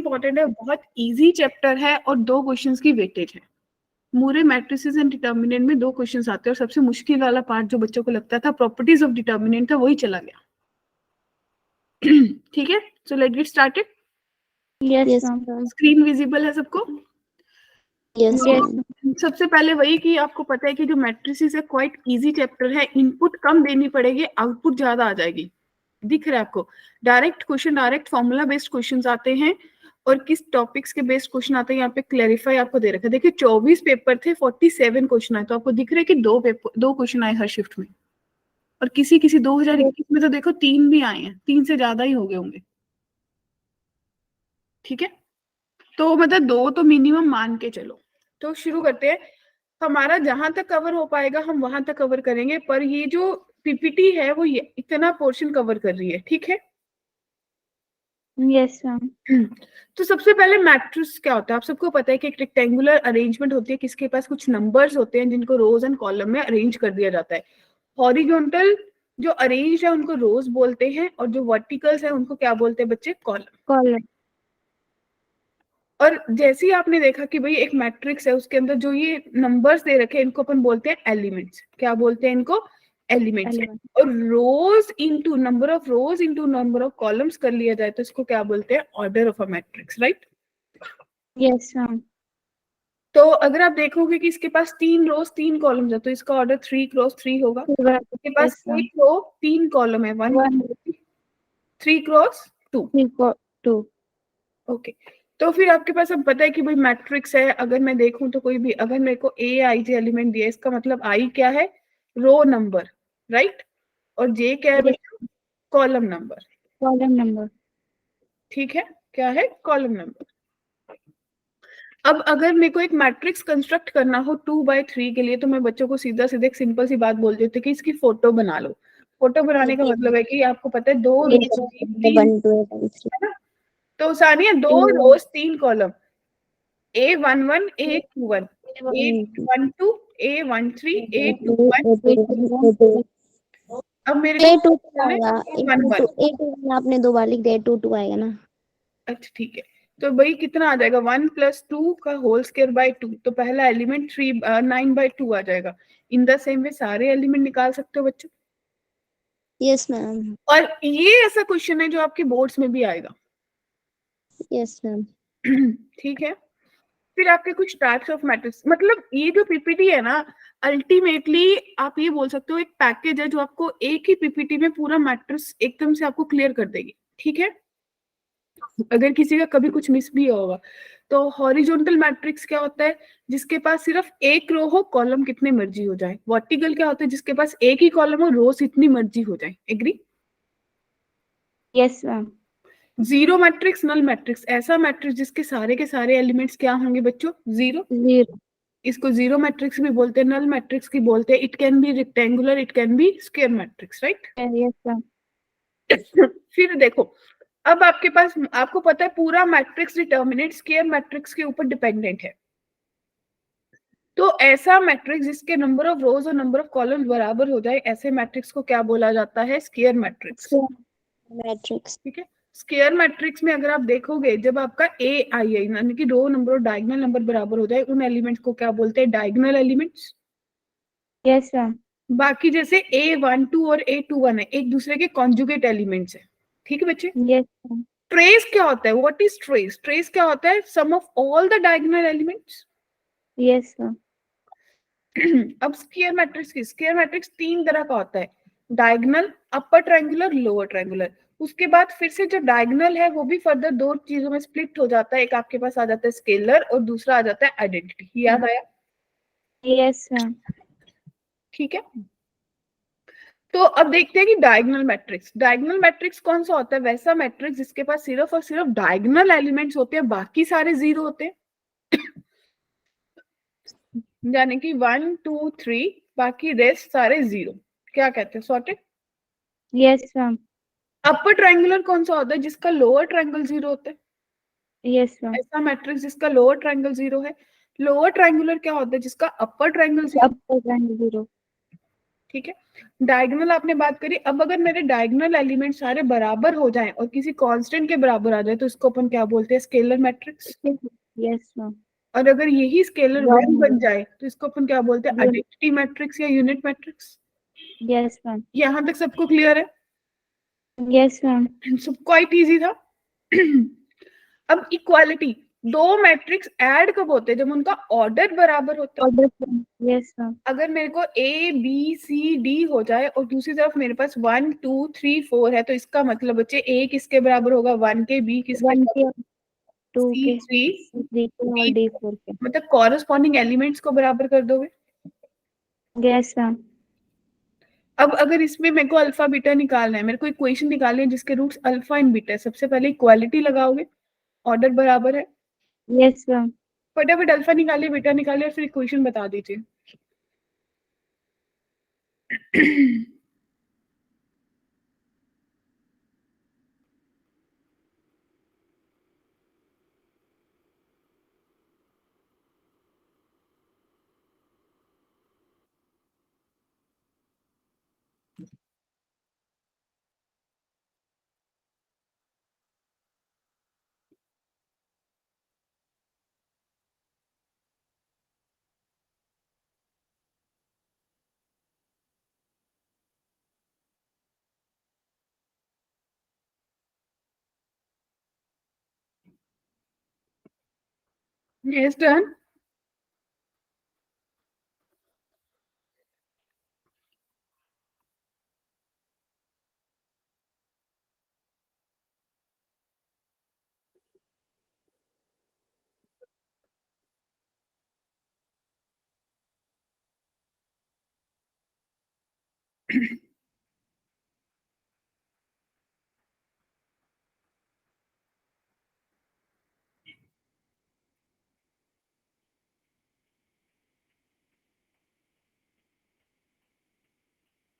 Important है, बहुत easy chapter है और 2 क्वेश्चंस की वेटेज है। मूरे मैट्रिसेस एंड डिटर्मिनेंट में 2 क्वेश्चंस आते हैं और सबसे मुश्किल वाला पार्ट जो बच्चों को लगता था प्रॉपर्टीज ऑफ डिटर्मिनेंट था, वही चला गया। ठीक है, so let get started. Yes screen visible है सबको? यस सबसे पहले वही कि आपको पता है कि जो मैट्रिसेस है क्वाइट इजी चैप्टर है, इनपुट कम देनी पड़ेगी, आउटपुट ज्यादा आ जाएगी। दिख रहा है आपको? Direct question, direct formula based questions आते हैं और किस टॉपिक्स के बेस्ड क्वेश्चन आते हैं यहाँ पे क्लैरिफाई आपको दे रखा है। देखिए 24 पेपर थे, 47 क्वेश्चन आए, तो आपको दिख रहा है कि 2 क्वेश्चन आए हर शिफ्ट में। और किसी 2021 में तो देखो 3 भी आए हैं, 3 से ज्यादा ही हो गए होंगे। ठीक है, तो मतलब 2 तो मिनिमम मान के चलो। तो शुरू करते हैं। हमारा जहां तक कवर हो पाएगा हम वहां तक कवर करेंगे, पर ये जो पीपीटी है वो ये इतना पोर्शन कवर कर रही है। ठीक है, यस मैम। तो सबसे पहले मैट्रिक्स क्या होता है? आप सबको पता है कि एक रेक्टेंगुलर अरेंजमेंट होती है, किसके पास कुछ नंबर्स होते हैं जिनको रोज एंड कॉलम में अरेंज कर दिया जाता है। हॉरिजॉन्टल जो अरेंज है उनको रोज बोलते हैं और जो वर्टिकल्स है उनको क्या बोलते हैं बच्चे? कॉलम। और जैसे ही आपने देखा कि भाई एक मैट्रिक्स है, उसके अंदर जो ये नंबर्स दे रखे हैं इनको अपन बोलते हैं एलिमेंट्स। क्या बोलते हैं इनको? एलिमेंट्स। और रोज into number of rose into number of columns कर लिया जाए तो इसको क्या बोलते हैं? Order of a matrix, right? Yes ma'am. तो अगर आप देखोगे कि इसके पास 3 रोज 3 कॉलम्स है तो इसका ऑर्डर 3 क्रॉस 3 होगा। इसके पास 1 रो 3 कॉलम है, 1 3 क्रॉस 2। ओके, तो फिर आपके पास अब पता है कि भाई मैट्रिक्स है। अगर मैं देखूं तो कोई भी, अगर मेरे को ए आई जे एलिमेंट दिया, इसका मतलब आई क्या है? Row number, right? और जे क्या है बच्चों? Column number. ठीक है, क्या है? Column number. अब अगर मेरे को एक मैट्रिक्स कंस्ट्रक्ट करना हो 2/3 के लिए, तो मैं बच्चों को सीधा सीधा एक सिंपल सी बात बोल देती हूँ कि इसकी फोटो बना लो। फोटो बनाने का मतलब है कि आपको पता है 2 रोज तो सानिया 2 रोज 3 column, A11 A21 A12 A13 A21। अब मेरे को आपने 2 बार लिख दिया, 2 आएगा ना। अच्छा ठीक है, तो भाई कितना आ जाएगा? 1 + 2 का होल स्क्वायर बाय 2, तो पहला एलिमेंट 9/2 आ जाएगा। इन द सेम वे सारे एलिमेंट निकाल सकते हो बच्चों। Yes ma'am. और ये ऐसा क्वेश्चन है जो आपके बोर्ड्स में भी आएगा। Yes ma'am. ठीक है, फिर आपके कुछ टाइप्स ऑफ मैट्रिक्स, मतलब ये जो पीपीटी है ना, अल्टीमेटली आप ये बोल सकते हो एक पैकेज है जो आपको एक ही पीपीटी में पूरा मैट्रिक्स एकदम से आपको क्लियर कर देगी। ठीक है, अगर किसी का कभी कुछ मिस भी होगा तो हॉरिजॉन्टल मैट्रिक्स क्या होता है? जिसके पास सिर्फ एक रो हो, कॉलम कितने मर्जी हो जाए। वर्टिकल क्या होता है? जिसके पास एक ही कॉलम हो, रोज इतनी मर्जी हो जाए। Agree? Yes ma'am. Zero matrix, null matrix, ऐसा मैट्रिक्स जिसके सारे के सारे एलिमेंट्स क्या होंगे बच्चों? जीरो। इसको जीरो मैट्रिक्स भी बोलते हैं, नल मैट्रिक्स की बोलते हैं। It can be rectangular, it can be square matrix, right? Yes ma'am. फिर देखो, अब आपके पास, आपको पता है पूरा मैट्रिक्स डिटर्मिनेंट स्क्वायर मैट्रिक्स के ऊपर डिपेंडेंट है। तो ऐसा मैट्रिक्स जिसके नंबर ऑफ रोज और नंबर ऑफ कॉलम्स बराबर हो जाए, ऐसे मैट्रिक्स को क्या बोला जाता है? Square matrix. ठीक है, स्क्वायर मैट्रिक्स में अगर आप देखोगे, जब आपका ए आई आई यानी कि रो नंबर और डायगोनल नंबर बराबर हो जाए, उन एलिमेंट्स को क्या बोलते हैं? Diagonal elements. Yes ma'am. बाकी जैसे A12 और A21 है, एक दूसरे के कॉन्जुगेट एलिमेंट्स है। ठीक है बच्चे? Yes ma'am. ट्रेस क्या होता है? What is trace? ट्रेस क्या होता है? Sum of all the diagonal elements. Yes ma'am. अब स्क्वायर मैट्रिक्स की, स्क्वायर मैट्रिक्स 3 तरह का होता है, diagonal, upper triangular, lower triangular. उसके बाद फिर से जो डायगोनल है वो भी फर्दर 2 चीजों में स्प्लिट हो जाता है। एक आपके पास आ जाता है स्केलर और दूसरा आ जाता है आइडेंटिटी। याद आया? Yes ma'am. ठीक है, तो अब देखते हैं कि डायगोनल मैट्रिक्स, डायगोनल मैट्रिक्स कौन सा होता है? वैसा मैट्रिक्स जिसके पास सिर्फ और सिर्फ डायगोनल एलिमेंट्स होते हैं, बाकी सारे जीरो होते हैं। यानी कि 1 2 3, बाकी रेस्ट सारे जीरो। क्या कहते हैं? Sorted? Yes ma'am. Upper triangular कौन सा होता है? जिसका लोअर ट्रायंगल जीरो होता है। Yes ma'am. ऐसा मैट्रिक्स जिसका लोअर ट्रायंगल जीरो है। लोअर ट्रायंगुलर क्या होता है? जिसका अपर ट्रायंगल जीरो। अपर ट्रायंगल 0। ठीक है, डायगोनल आपने बात करी। अब अगर मेरे डायगोनल एलिमेंट सारे बराबर हो जाएं और किसी कांस्टेंट के बराबर आ जाए तो इसको अपन क्या बोलते हैं? Scalar matrix. Yes ma'am. और अगर यही स्केलर वन बन जाए तो इसको अपन क्या बोलते हैं? आइडेंटिटी मैट्रिक्स या यूनिट मैट्रिक्स। Yes ma'am. यहाँ तक सबको क्लियर है? Yes ma'am. सब क्वाइट इजी था। अब इक्वालिटी, दो मैट्रिक्स ऐड कब होते हैं? जब उनका ऑर्डर बराबर होता है। Yes ma'am. अगर मेरे को ए बी सी डी हो जाए और दूसरी तरफ मेरे पास 1 2 3 4 है, तो इसका मतलब बच्चे ए किसके बराबर होगा? 1 के, बी किसके, 1 के, 2 सी के, 3 3 के और डी, D4 के। मतलब कॉरस्पॉन्डिंग एलिमेंट्स को बराबर कर दोगे। Yes ma'am. अब अगर इसमें मेरे को अल्फा बीटा निकालना है, मेरे को इक्वेशन निकालनी है जिसके रूट्स अल्फा एंड बीटा है, सबसे पहले इक्वालिटी लगाओगे, ऑर्डर बराबर है, यस मैम। फटाफट अल्फा निकालिए, बीटा निकालिए और फिर इक्वेशन बता दीजिए। Yes, done.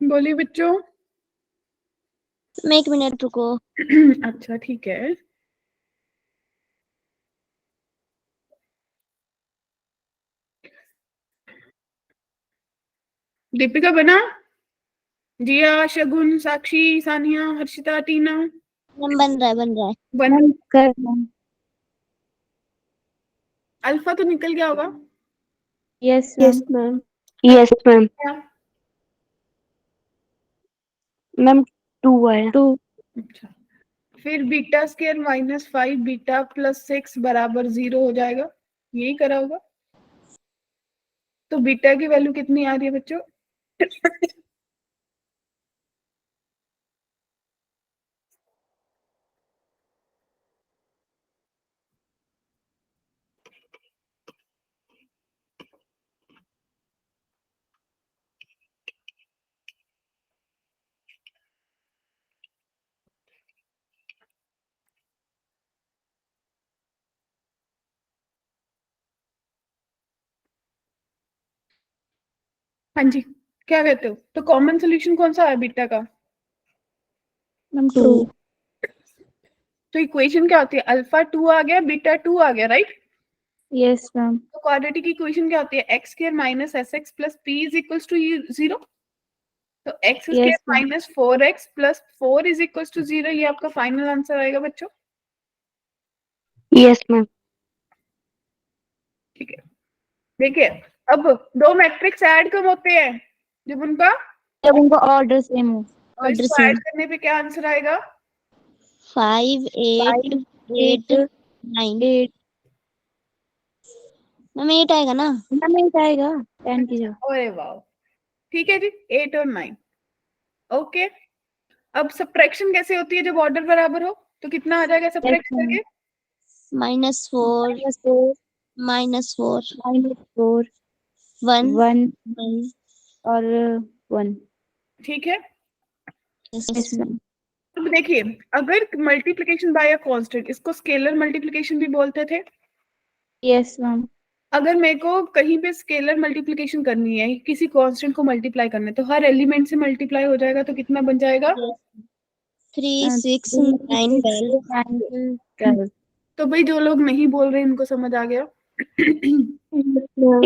बोलिए बच्चों। मैं 1 मिनट रुको। अच्छा ठीक है। दीपिका बना? जिया, शगुन, साक्षी, सानिया, हर्षिता, टीना। मैम बन रहा है। बन कर अल्फा तो निकल गया होगा। Yes yes ma'am. Ma'am. Yes ma'am. क्या? मैम 2 आया। 2। अच्छा, फिर beta square minus 5 beta plus 6 बराबर 0 हो जाएगा, यही करा होगा। तो बीटा की वैल्यू कितनी आ रही है बच्चों? हाँ जी, क्या कहते हो? तो कॉमन सोल्यूशन कौन सा है बीटा का? मैम 2। 2। तो इक्वेशन क्या होती है? अल्फा 2 आ गया, बीटा 2 आ गया, राइट? Yes ma'am. तो क्वाड्रेटिक की इक्वेशन क्या होती है? X square minus S x plus P is equals to 0। तो x square yes ma'am. Minus 4x plus 4 is equals to 0, ये आपका फाइनल आंसर आएगा बच्चों। Yes ma'am. ठीक है, देखिए अब दो मैट्रिक्स ऐड कब होते हैं? जब उनका, जब उनका ऑर्डर सेम हो। तो ऑर्डर इसको सेम। ऐड करने पे क्या आंसर आएगा? 5 8 8 8 9। 8 मैम 8 आएगा ना? मैम 8 आएगा 10 की जगह। अरे वाह, ठीक है जी, 8 और 9। ओके, अब सब्ट्रैक्शन कैसे होती है जब ऑर्डर बराबर हो? तो कितना आ जाएगा सब्ट्रैक्ट करके? -4 -4 -4 -4 1 1 1। और 1। ठीक है, यस मैम। अब देखिए, अगर मल्टीप्लिकेशन बाय अ कांस्टेंट, इसको स्केलर मल्टीप्लिकेशन भी बोलते थे। Yes ma'am. अगर मेरे को कहीं पे स्केलर मल्टीप्लिकेशन करनी है, किसी कांस्टेंट को मल्टीप्लाई करना है, तो हर एलिमेंट से मल्टीप्लाई हो जाएगा, तो कितना बन जाएगा? 3 6 9 12। 12। तो भाई जो लोग नहीं बोल रहे, इनको समझ आ गया?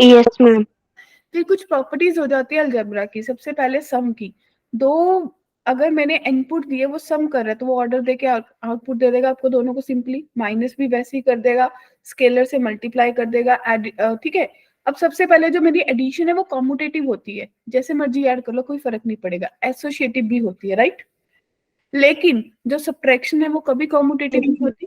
Yes ma'am. फिर कुछ प्रॉपर्टीज हो जाती है अलजेब्रा की। सबसे पहले सम की। दो अगर मैंने इनपुट दिए वो सम कर रहा है तो वो ऑर्डर देके आउटपुट दे देगा आपको दोनों को सिंपली। माइनस भी वैसे ही कर देगा, स्केलर से मल्टीप्लाई कर देगा। ठीक है। अब सबसे पहले जो मेरी एडिशन है वो कॉम्यूटेटिव होती है, जैसे मर्जी ऐड कर लो कोई फर्क नहीं पड़ेगा। एसोसिएटिव भी होती है, राइट। लेकिन जो सब्ट्रैक्शन है वो कभी कॉम्यूटेटिव नहीं होती।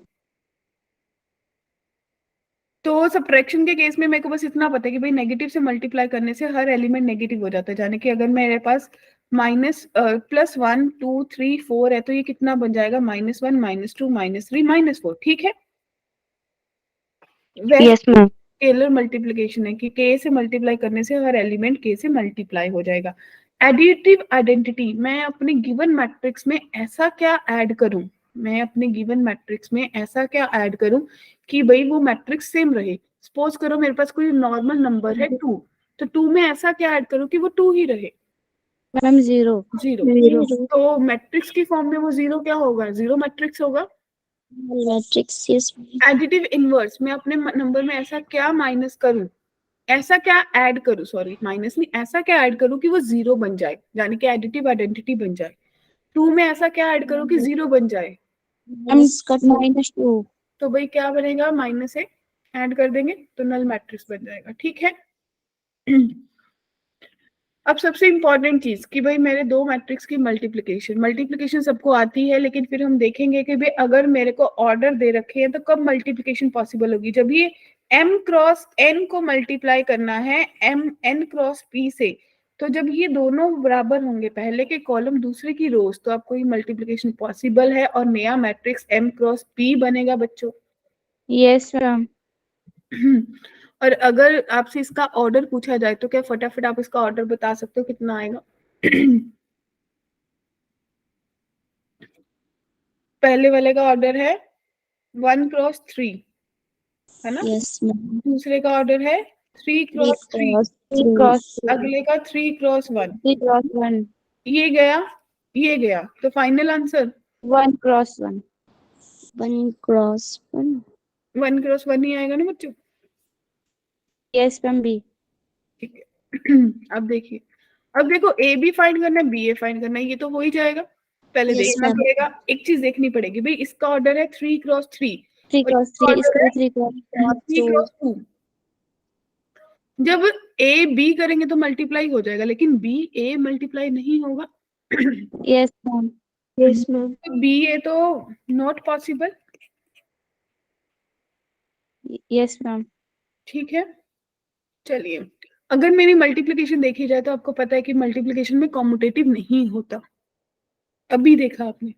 तो सब्ट्रैक्शन के केस में मेरे को बस इतना पता है कि भाई नेगेटिव से मल्टीप्लाई करने से हर एलिमेंट नेगेटिव हो जाता है। यानी कि अगर मेरे पास माइनस +1 2 3 4 है तो ये कितना बन जाएगा, -1 -2 -3 -4। ठीक है। Yes ma'am. स्केलर मल्टीप्लिकेशन है कि k से मल्टीप्लाई करने से हर एलिमेंट k से मल्टीप्लाई हो जाएगा। एडिटिव आइडेंटिटी, मैं अपने गिवन मैट्रिक्स में ऐसा क्या ऐड करूं, मैं अपने गिवन मैट्रिक्स में ऐसा क्या ऐड करूं कि भाई वो मैट्रिक्स सेम रहे। सपोज करो मेरे पास कोई नॉर्मल नंबर है 2, तो 2 में ऐसा क्या ऐड करूं कि वो 2 ही रहे। मैम 0। 0। तो मैट्रिक्स की फॉर्म में वो 0 क्या होगा, 0 मैट्रिक्स होगा। Matrix, yes. एडिटिव इनवर्स, मैं अपने नंबर में ऐसा क्या माइनस करूं, ऐसा क्या ऐड करूं, सॉरी माइनस नहीं, ऐसा क्या ऐड करूं कि वो 0 बन जाए, यानी कि एडिटिव आइडेंटिटी बन जाए। 2 में ऐसा क्या ऐड करूं कि 0 बन जाए। -2। तो भाई क्या बनेगा, माइनस से ऐड कर देंगे तो नल मैट्रिक्स बन जाएगा। ठीक है। अब सबसे इंपॉर्टेंट चीज कि भाई मेरे दो मैट्रिक्स की मल्टीप्लिकेशन, मल्टीप्लिकेशन सबको आती है, लेकिन फिर हम देखेंगे कि भाई अगर मेरे को ऑर्डर दे रखे हैं तो कब मल्टीप्लिकेशन पॉसिबल होगी, जब ये m क्रॉस n को मल्टीप्लाई करना है m n क्रॉस p से। तो जब ये दोनों बराबर होंगे, पहले के कॉलम दूसरे की रोज, तो आपको ये मल्टीप्लिकेशन पॉसिबल है और नया मैट्रिक्स m क्रॉस p बनेगा बच्चों। Yes ma'am. और अगर आपसे इसका ऑर्डर पूछा जाए तो क्या फटाफट आप इसका ऑर्डर बता सकते हो कितना आएगा। पहले वाले का ऑर्डर है 1 क्रॉस 3, है ना। Yes ma'am. दूसरे का ऑर्डर है 3 क्रॉस 3, 3 × 3। अगले का 3 क्रॉस 1। 3 × 1। ये गया, ये गया, तो फाइनल आंसर 1 × 1। 1 क्रॉस 1। 1 क्रॉस 1 ही आएगा ना बच्चों। Yes ma'am B. ठीक है। अब देखिए, अब देखो ए बी फाइंड करना है, बी ए फाइंड करना है, ये तो हो ही जाएगा। पहले Yes, देखना ma'am. पड़ेगा, एक चीज देखनी पड़ेगी भाई, इसका ऑर्डर है 3 क्रॉस 3 3 और × इसका 3 ऑर्डर इसका है भी 3 × 3 2। क्रॉस 2। जब ए बी करेंगे तो मल्टीप्लाई हो जाएगा, लेकिन बी ए मल्टीप्लाई नहीं होगा। Yes ma'am. Yes ma'am. B A तो नॉट पॉसिबल। Yes ma'am. ठीक है। चलिए, अगर मेरी मल्टीप्लिकेशन देखी जाए तो आपको पता है कि मल्टीप्लिकेशन में कॉम्यूटेटिव नहीं होता, अभी देखा आपने।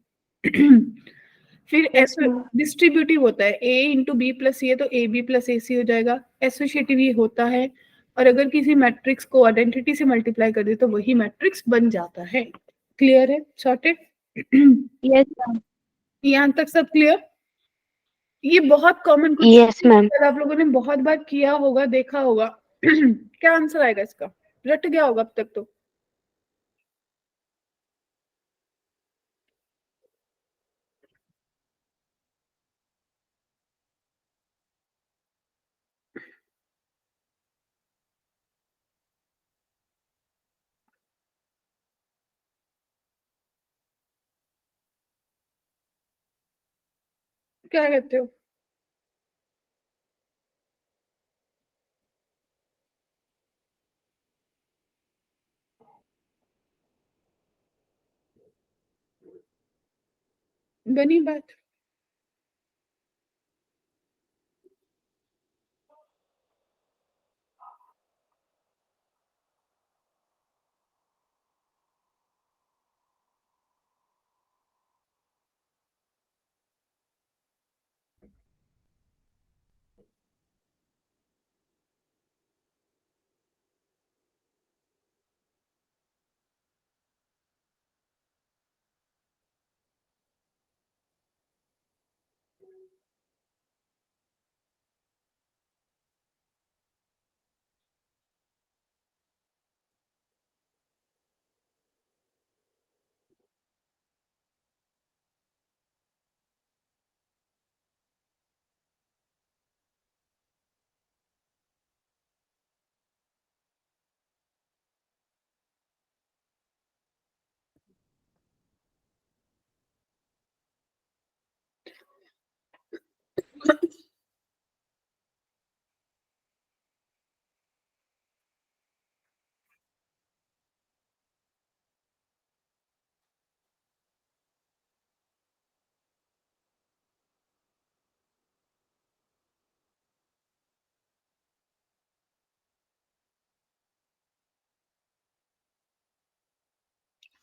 फिर यस ऐसा मैम। डिस्ट्रीब्यूटिव होता है, ए इंटू बी प्लस सी है तो ए बी प्लस ए सी हो जाएगा। एसोसिएटिव ये होता है, और अगर किसी मैट्रिक्स को आइडेंटिटी से मल्टीप्लाई कर दे तो वही मैट्रिक्स बन जाता है। क्लियर है, सॉर्टेड। Yes ma'am. यहाँ तक सब क्लियर। ये बहुत कॉमन यस मैम। क्वेश्चन आप लोगों ने बहुत बार किया होगा, देखा होगा। क्या आंसर आएगा इसका, रट गया होगा अब तक तो। क्या कहते हो। बनी बात।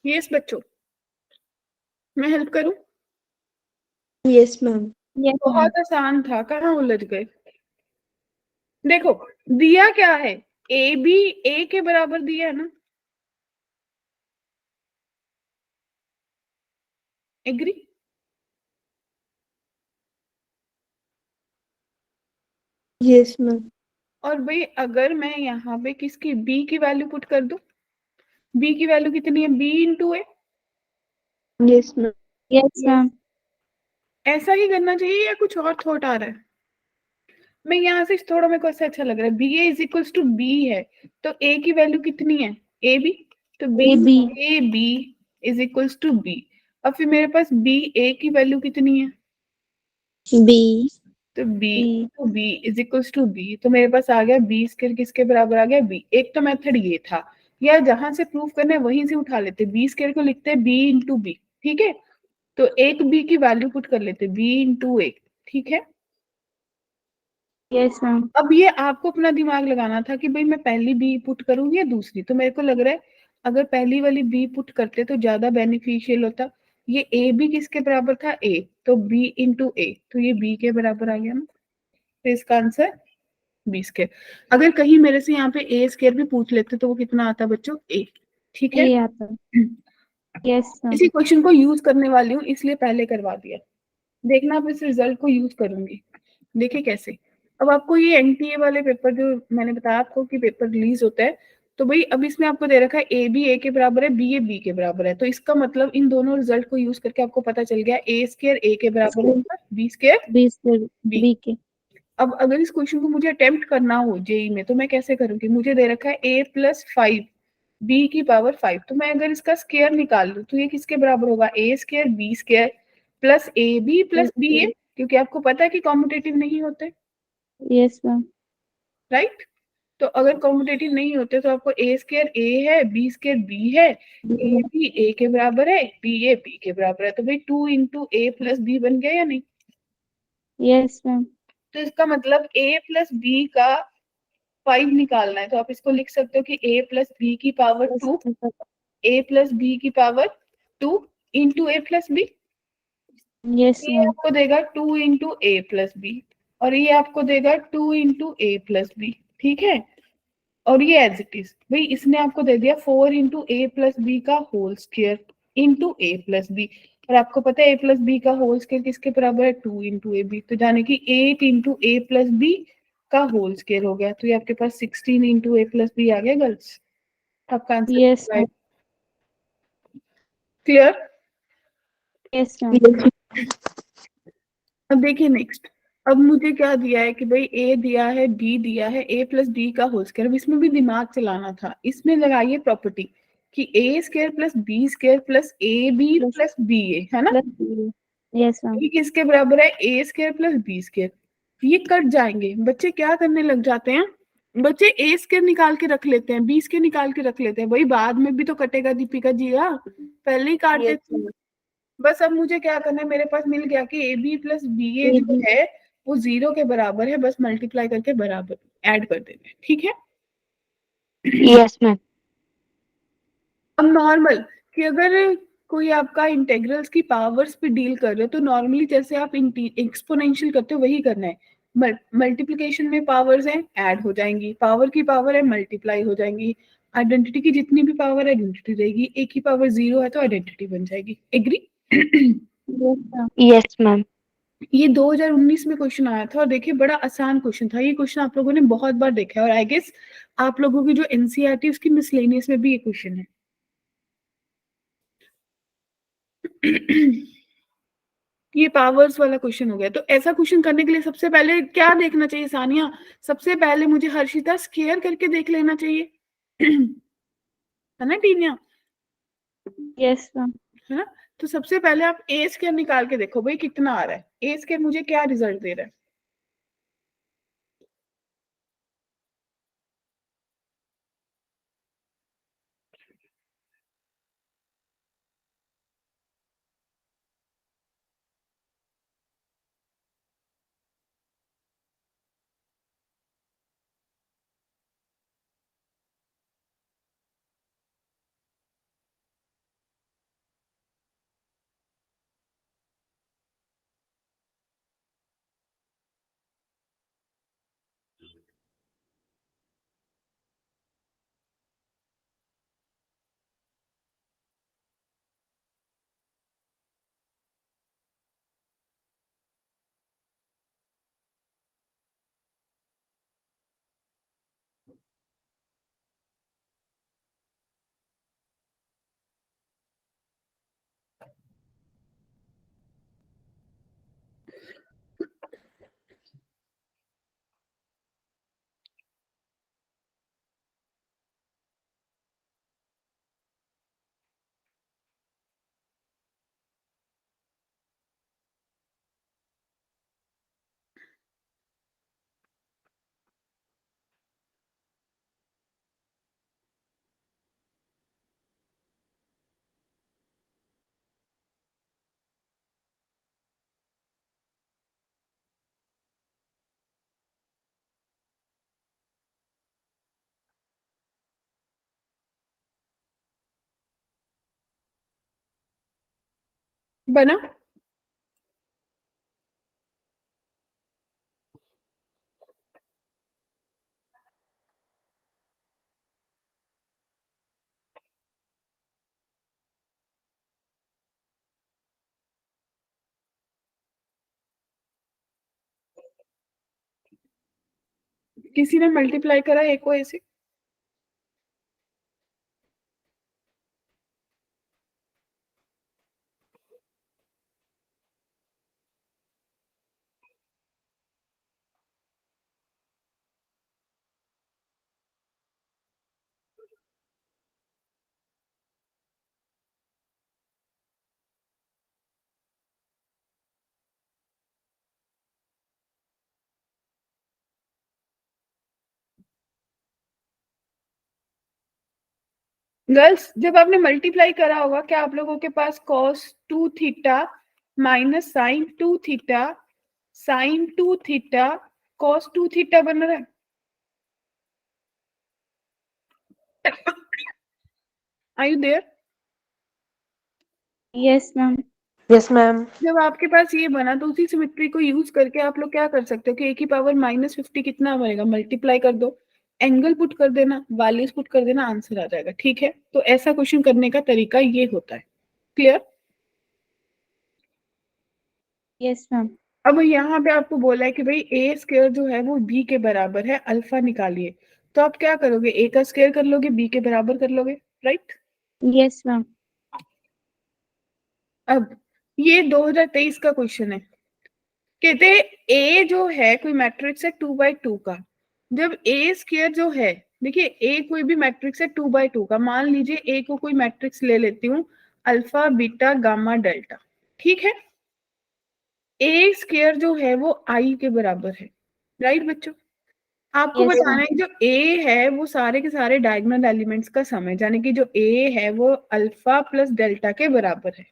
यस बच्चों, मैं हेल्प करूं? Yes, ma'am. Yes, ma'am. बहुत आसान था, कहाँ उलझ गए? देखो, दिया क्या है? ए बी ए के बराबर दिया है ना, एग्री? Yes, ma'am. और भाई अगर मैं यहाँ पे किसकी बी की वैल्यू पुट कर दूं, बी की वैल्यू कितनी है? बी इंटू ए। Yes, ma'am. Yes, ma'am. ऐसा ही करना चाहिए या कुछ और थॉट आ रहा है? मैं यहाँ से थोड़ा, मेरे को ऐसा अच्छा लग रहा है, B A is equals to B है, तो ए की वैल्यू कितनी है? A B. तो B AB. A B is equals to B. अब फिर मेरे पास बी ए की वैल्यू कितनी है? B. तो B B. Two B is equals to B, तो मेरे पास आ गया बी स्क्वायर किसके बराबर आ गया? बी। एक तो मेथड ये था, या जहां से प्रूफ करना है वहीं से उठा लेते, बी स्क्वायर को लिखते हैं बी इंटू बी, ठीक है? तो एक बी की वैल्यू पुट कर लेते, बी इंटू ए, ठीक है? Yes, ma'am. अब ये आपको अपना दिमाग लगाना था कि भाई मैं पहली बी पुट करूंगी या दूसरी। तो मेरे को लग रहा है अगर पहली वाली बी पुट करते तो ज्यादा बेनिफिशियल होता। ये ए बी किसके बराबर था? ए, तो बी इंटू ए, तो ये बी के बराबर आ गया ना, तो इसका आंसर बी स्क्वायर। अगर कहीं मेरे से यहाँ पे ए स्क्वायर भी पूछ लेते तो वो कितना आता बच्चों? ए, ठीक है? A आता है. Yes, ma'am. इसी क्वेश्चन को यूज करने वाली हूँ इसलिए पहले करवा दिया। देखना अब इस रिजल्ट को यूज करूंगी, देखिए कैसे। अब आपको ये एनटीए वाले पेपर जो मैंने बताया आपको कि पेपर रिलीज होता है, तो भाई अब इसमें आपको दे रखा है ए बी ए के बराबर है, बी ए बी के बराबर है, तो इसका मतलब इन दोनों रिजल्ट को यूज करके आपको पता चल गया ए स्क्वायर ए के बराबर होगा, B square B square. B. B के. अब अगर इस क्वेश्चन को मुझे अटेम्प्ट करना हो जेई में तो मैं कैसे करूंगी? मुझे दे रखा है ए प्लस फाइव बी की पावर फाइव, तो मैं अगर इसका स्क्वायर निकाल लूं तो ये किसके बराबर होगा? A square B square plus A B plus B A, क्योंकि आपको पता है कि कॉम्पिटेटिव नहीं होते, Yes, ma'am. राइट? तो अगर कॉम्पिटेटिव नहीं होते तो आपको ए स्क्वायर ए है, बी स्क्वायर बी है, ए बी ए के बराबर है, बी ए बी के बराबर है, तो भाई two into A plus B बन गया या नहीं? Yes, ma'am. तो इसका मतलब ए प्लस बी का फाइव निकालना है, तो आप इसको लिख सकते हो कि ए प्लस बी की power two, A plus B की power two into A plus B. Yes, ये ma'am. आपको देगा two into A plus B, और ये आपको देगा two into A plus B, ठीक है? और ये एज इट इज भाई इसने आपको दे दिया four into A plus B का whole square into A plus B, और आपको पता है ए प्लस बी का होल स्क्वायर किसके बराबर है? टू इंटू ए बी, तो जाने की eight into A plus B का होल स्क्वायर हो गया, तो ये आपके पास 16 इंटू ए प्लस बी आ गया गर्ल्स, आपका answer. Yes, ma'am. Clear? Yes, ma'am. अब देखिए नेक्स्ट, अब मुझे क्या दिया है कि भाई ए दिया है, बी दिया है, ए प्लस बी का होल स्क्वायर। अब इसमें भी दिमाग चलाना था, इसमें लगाइए प्रॉपर्टी कि A square plus B square plus A B Plus plus B A, है ना? plus B. Yes, ma'am. ये किसके बराबर है? ए स्क्वायर प्लस बी स्क्वायर। ये कट जाएंगे, बच्चे क्या करने लग जाते हैं, बच्चे ए स्क्वायर निकाल के रख लेते हैं, बी स्क्वायर निकाल के रख लेते हैं, भाई बाद में भी तो कटेगा दीपिका जी, पहले ही काट Yes, देते हैं। ma'am. बस अब मुझे क्या करना है, मेरे पास मिल गया कि ए बी प्लस बी ए जो AB. है वो जीरो के बराबर है, बस मल्टीप्लाई करके बराबर ऐड कर देना है, ठीक है? Yes, ma'am. अब नॉर्मल कि अगर कोई आपका इंटेग्रल्स की पावर्स पे डील कर रहे हो तो नॉर्मली जैसे आप एक्सपोनेंशियल करते हो वही करना है। मल्टीप्लिकेशन में पावर्स हैं ऐड हो जाएंगी, पावर की पावर है मल्टीप्लाई हो जाएंगी, आइडेंटिटी की जितनी भी पावर है आइडेंटिटी रहेगी, एक ही पावर जीरो है तो आइडेंटिटी बन जाएगी, agree? Yes, ma'am. Yes, ma'am. ये 2019 में क्वेश्चन आया था और देखिए बड़ा आसान क्वेश्चन था। ये क्वेश्चन आप लोगों ने बहुत बार देखा है और आई गेस आप लोगों की जो एनसीईआरटी उसकी मिसलेनियस में भी ये क्वेश्चन है। ये पावर्स वाला क्वेश्चन हो गया। तो ऐसा क्वेश्चन करने के लिए सबसे पहले क्या देखना चाहिए सानिया? सबसे पहले मुझे हर्षिता स्क्वायर करके देख लेना चाहिए, है ना टीनिया? Yes, ma'am. है ना? तो सबसे पहले आप ए स्क्वायर निकाल के देखो भाई कितना आ रहा है, ए स्क्वायर मुझे क्या रिजल्ट दे रहा है। बना? किसी ने मल्टीप्लाई करा ए को ऐसे? गर्ल्स, जब आपने मल्टीप्लाई करा होगा, क्या आप लोगों के पास cos 2 theta minus sine 2 theta sine 2 theta cos 2 theta बन रहा है? Are you there? Yes, ma'am. Yes, ma'am. जब आपके पास ये बना तो उसी सिमेट्री को यूज करके आप लोग क्या कर सकते हो कि ए की पावर -50 कितना बनेगा, मल्टीप्लाई कर दो, एंगल पुट कर देना, वैल्यूज पुट कर देना, आंसर आ जाएगा। ठीक है, तो ऐसा क्वेश्चन करने का तरीका ये होता है। क्लियर? Yes, ma'am. अब यहाँ पे आपको बोला है कि भाई ए स्क्वायर जो है वो बी के बराबर है, अल्फा निकालिए। तो आप क्या करोगे, ए का स्क्वायर कर लोगे, बी के बराबर कर लोगे, राइट? Yes, ma'am. अब ये 2023 का क्वेश्चन है। कहते ए जो है कोई मैट्रिक्स है 2/2 का। जब ए स्क्वायर जो है, देखिए ए कोई भी मैट्रिक्स है 2/2 का, मान लीजिए ए को कोई मैट्रिक्स ले लेती हूँ, अल्फा बीटा गामा डेल्टा। ठीक है, ए स्क्वायर जो है वो आई के बराबर है, राइट बच्चों? आपको Yes, बताना ma'am. है जो ए है वो सारे के सारे डायगोनल एलिमेंट्स का सम है, यानी कि जो ए है वो अल्फा प्लस डेल्टा के बराबर है,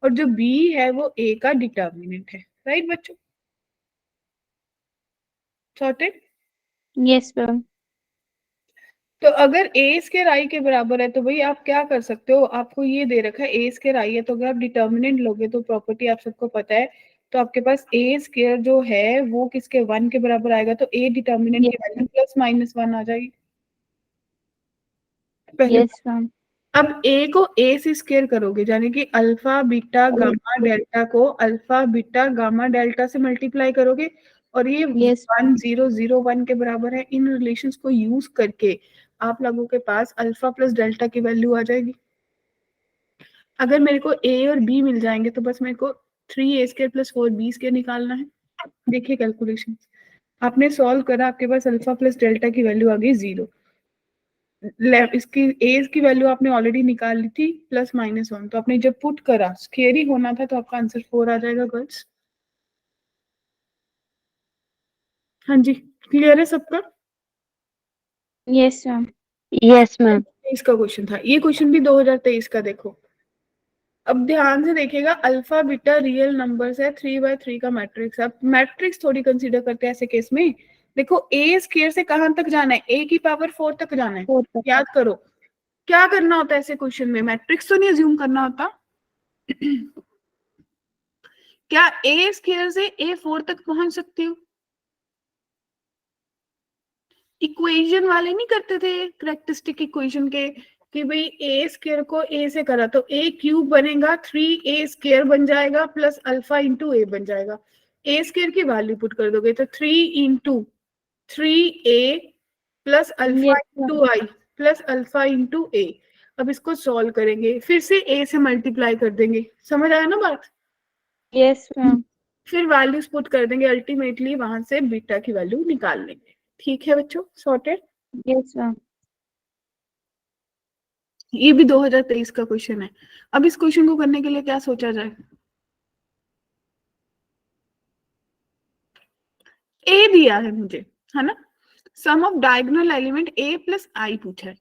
और जो बी है वो ए का डिटर्मिनेंट है, राइट बच्चों? सॉर्टेड? Yes, ma'am. तो अगर ए स्क्वायर आई के बराबर है तो भाई आप क्या कर सकते हो, आपको ये दे रखा है ए स्क्वायर आई है, तो अगर आप डिटर्मिनेंट लोगे तो प्रॉपर्टी आप सबको पता है, तो आपके पास ए स्क्वायर जो है वो किसके 1 के बराबर आएगा, तो ए डिटर्मिनेंट की Yes, वैल्यू +-1 आ जाएगी पहले। yes, ma'am. अब ए को ए से स्क्वायर करोगे, यानी कि अल्फा बीटा गामा डेल्टा को अल्फा बीटा गामा डेल्टा से मल्टीप्लाई करोगे, और ये Yes, 1001 के बराबर है। इन रिलेशंस को यूज करके आप लोगों के पास अल्फा प्लस डेल्टा की वैल्यू आ जाएगी। अगर मेरे को ए और बी मिल जाएंगे तो बस मेरे को 3a² + 4b² निकालना है। देखिए कैलकुलेशन, आपने सॉल्व करा, आपके पास अल्फा प्लस डेल्टा की वैल्यू आ गई 0। इसकी ए की वैल्यू आपने ऑलरेडी निकाल ली थी +-1, तो आपने जब पुट करा, स्क्वायर ही होना था, तो आपका आंसर 4 आ जाएगा गर्ल्स। हाँ जी, क्लियर है सबका? yes, ma'am. Yes, ma'am. इसका क्वेश्चन था, ये क्वेश्चन भी 2023 का देखो। अब ध्यान से देखिएगा, अल्फा बीटा रियल नंबर्स है, 3/3 का मैट्रिक्स। अब मैट्रिक्स थोड़ी कंसीडर करते हैं ऐसे केस में। देखो ए स्क्वायर से कहां तक जाना है, ए की पावर 4 तक जाना है। 4 तक. याद करो क्या करना होता है ऐसे क्वेश्चन में, मैट्रिक्स तो नहीं अज्यूम करना होता। क्या ए स्क्वायर से ए 4 तक पहुंच सकती हूँ? इक्वेशन वाले नहीं करते थे करेक्टरिस्टिक इक्वेशन के, कि भाई ए स्क्वायर को ए से करा तो ए क्यूब बनेगा, 3a² बन जाएगा प्लस अल्फा इंटू ए बन जाएगा। ए स्क्वायर की वैल्यू पुट कर दोगे तो 3 × 3a plus alpha Yes, into ma'am. आई प्लस अल्फा इंटू ए। अब इसको सॉल्व करेंगे, फिर से ए से मल्टीप्लाई कर देंगे, समझ आया ना बात? Yes, ma'am. फिर वैल्यूज पुट कर देंगे, अल्टीमेटली वहां से बीटा की वैल्यू निकाल लेंगे। ठीक है बच्चों, सॉर्टेड? Yes, ma'am. ये भी 2023 का क्वेश्चन है। अब इस क्वेश्चन को करने के लिए क्या सोचा जाए, ए दिया है मुझे, है ना, sum of diagonal element A plus I पूछा है,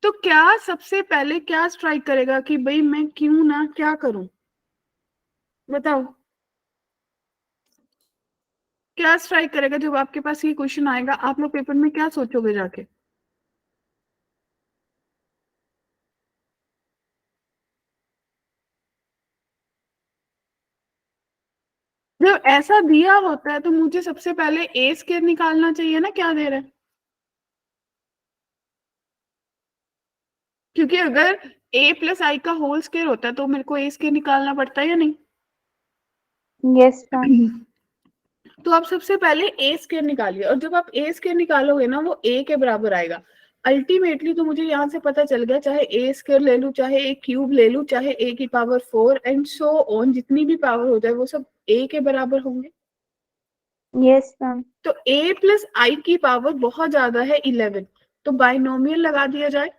तो क्या सबसे पहले क्या स्ट्राइक करेगा कि भाई मैं क्यों ना क्या करूं, बताओ क्या स्ट्राइक करेगा जब आपके पास ये क्वेश्चन आएगा, आप लोग पेपर में क्या सोचोगे जाके? ऐसा दिया होता है तो मुझे सबसे पहले ए स्क्वायर निकालना चाहिए ना, क्या दे रहा है, क्योंकि अगर a प्लस आई का होल स्क्वायर होता है तो मेरे को ए स्क्वायर निकालना पड़ता है या नहीं। Yes, ma'am. तो आप सबसे पहले ए स्क्वायर निकालिए, और जब आप ए स्क्वायर निकालोगे ना वो a के बराबर आएगा। अल्टीमेटली तो मुझे यहाँ से पता चल गया, चाहे ए स्क्वायर ले लूँ, चाहे ए क्यूब ले लूँ, चाहे a की पावर 4 एंड सो ऑन, जितनी भी पावर हो जाए वो सब a के बराबर होंगे। Yes, ma'am. तो a प्लस आई की पावर बहुत ज्यादा है 11, तो बाइनोमियल लगा दिया जाए।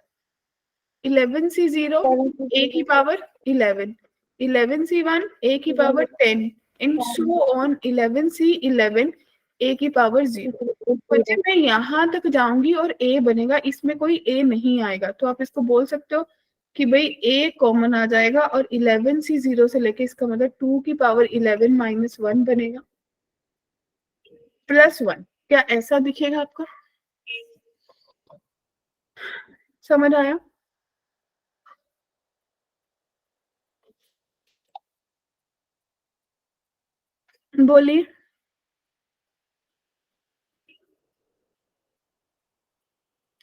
11c0 a की पावर 11, 11c1 a की power 10 and so on 11c11 a की पावर 0। बच्चे मैं यहाँ तक जाऊंगी और a बनेगा, इसमें कोई a नहीं आएगा, तो आप इसको बोल सकते हो कि भाई a कॉमन आ जाएगा और 11c0 से लेके इसका मतलब 2 की पावर 11 माइनस 1 बनेगा प्लस 1। क्या ऐसा दिखेगा आपको? समझ आया? बोलिए,